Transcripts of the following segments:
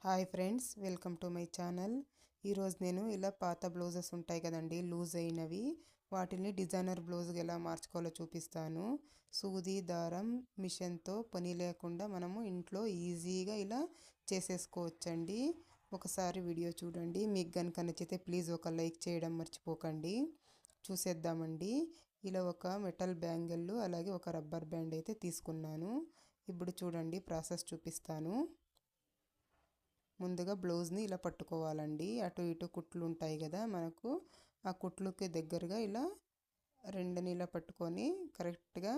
Hi friends, welcome to my channel. ఈరోజు నేను ఇలా పాత బ్లౌజెస్ ఉంటాయి కదండి, లూజ్ అయినవి, వాటిని డిజైనర్ బ్లౌజ్గా ఎలా మార్చుకోవాలో చూపిస్తాను. సూది దారం మిషన్తో పని లేకుండా మనము ఇంట్లో ఈజీగా ఇలా చేసేసుకోవచ్చండి. ఒకసారి వీడియో చూడండి. మీకు కనుక నచ్చితే ప్లీజ్ ఒక లైక్ చేయడం మర్చిపోకండి. చూసేద్దామండి. ఇలా ఒక మెటల్ బ్యాంగిల్ అలాగే ఒక రబ్బర్ బ్యాండ్ అయితే తీసుకున్నాను. ఇప్పుడు చూడండి, ప్రాసెస్ చూపిస్తాను. ముందుగా బ్లౌజ్ని ఇలా పట్టుకోవాలండి. అటు ఇటు కుట్లు ఉంటాయి కదా మనకు, ఆ కుట్లుకి దగ్గరగా ఇలా రెండుని ఇలా పట్టుకొని కరెక్ట్గా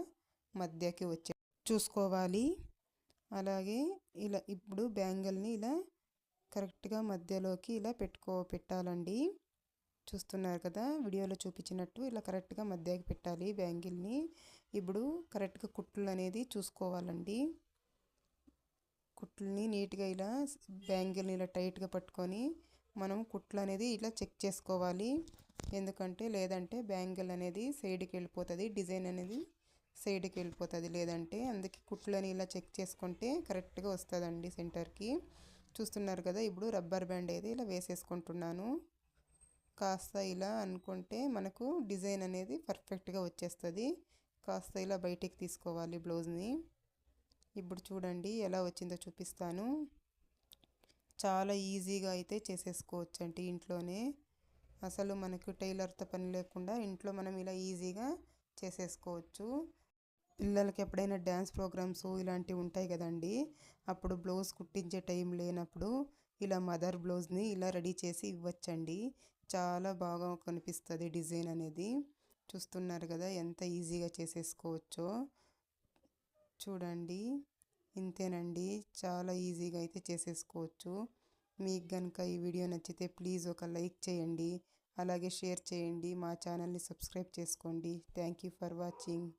మధ్యకి వచ్చే చూసుకోవాలి. అలాగే ఇలా ఇప్పుడు బ్యాంగిల్ని ఇలా కరెక్ట్గా మధ్యలోకి ఇలా పెట్టాలండి. చూస్తున్నారు కదా, వీడియోలో చూపించినట్టు ఇలా కరెక్ట్గా మధ్యకి పెట్టాలి బ్యాంగిల్ని. ఇప్పుడు కరెక్ట్గా కుట్లు అనేది చూసుకోవాలండి. కుట్లని నీట్గా ఇలా బ్యాంగిల్ని ఇలా టైట్గా పట్టుకొని మనం కుట్లు అనేది ఇలా చెక్ చేసుకోవాలి. ఎందుకంటే లేదంటే బ్యాంగిల్ అనేది సైడ్కి వెళ్ళిపోతుంది, డిజైన్ అనేది సైడ్కి వెళ్ళిపోతుంది లేదంటే. అందుకే కుట్లని ఇలా చెక్ చేసుకుంటే కరెక్ట్గా వస్తుందండి సెంటర్కి. చూస్తున్నారు కదా, ఇప్పుడు రబ్బర్ బ్యాండ్ అయితే ఇలా వేసేసుకుంటున్నాను. కాస్త ఇలా అనుకుంటే మనకు డిజైన్ అనేది పర్ఫెక్ట్గా వచ్చేస్తుంది. కాస్త ఇలా బయటికి తీసుకోవాలి బ్లౌజ్ని. ఇప్పుడు చూడండి ఎలా వచ్చిందో చూపిస్తాను. చాలా ఈజీగా అయితే చేసేసుకోవచ్చు అంటే ఇంట్లోనే. అసలు మనకు టైలర్తో పని లేకుండా ఇంట్లో మనం ఇలా ఈజీగా చేసేసుకోవచ్చు. పిల్లలకి ఎప్పుడైనా డ్యాన్స్ ప్రోగ్రామ్స్ ఇలాంటివి ఉంటాయి కదండి, అప్పుడు బ్లౌజ్ కుట్టించే టైం లేనప్పుడు ఇలా మదర్ బ్లౌజ్ని ఇలా రెడీ చేసి ఇవ్వచ్చండి. చాలా బాగా కనిపిస్తుంది డిజైన్ అనేది. చూస్తున్నారు కదా ఎంత ఈజీగా చేసేసుకోవచ్చో. చూడండి, ఇంతేనండి, చాలా ఈజీగా అయితే చేసేసుకోవచ్చు. మీకు కనుక ఈ వీడియో నచ్చితే ప్లీజ్ ఒక లైక్ చేయండి, అలాగే షేర్ చేయండి, మా ఛానల్ని సబ్స్క్రైబ్ చేసుకోండి. Thank you for watching.